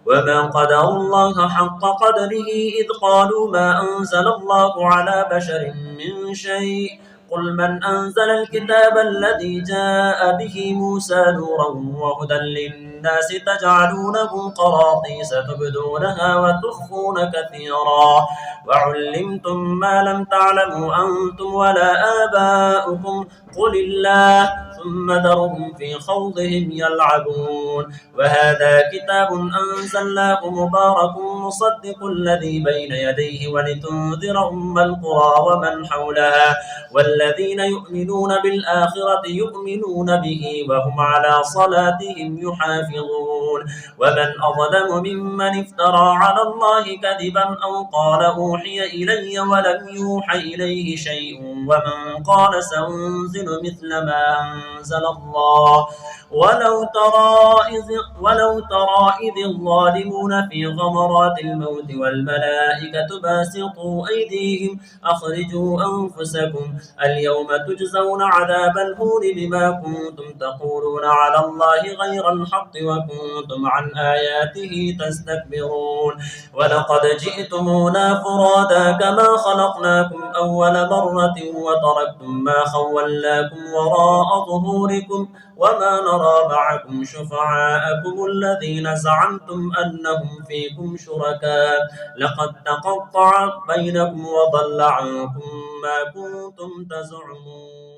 وما قدروا الله حق قدره إذ قالوا ما أنزل الله على بشر من شيء قل من أنزل الكتاب الذي جاء به موسى نورا وهدى للناس تجعلونه قراطيس تبدونها وتخفون كثيرا وعلمتم ما لم تعلموا أنتم ولا آباؤكم قل الله ثم ذرهم في خوضهم يلعبون وهذا كتاب أنزلناه مبارك مصدق الذي بين يديه ولتنذر أم القرى ومن حولها والذين يؤمنون بالآخرة يؤمنون به وهم على صلاتهم يحافظون ومن أظلم ممن افترى على الله كذبا أو قال أوحي إلي ولم يوحى إليه شيء ومن قال سأنزل مثل ما أنزل الله ولو ترى إذ الظالمون في غمرات الموت والملائكة باسطوا أيديهم أخرجوا أنفسكم اليوم تجزون عذاب الهون بما كنتم تقولون على الله غير الحق وكنتم عن آياته تستكبرون ولقد جئتمونا فرادا كما خلقناكم أول مرة وتركتم ما خولناكم وراء ظهوركم وما نرى معكم شفعاءكم الذين زعمتم أنهم فيكم شركاء لقد تقطع بينكم وضل عنكم ما كنتم تزعمون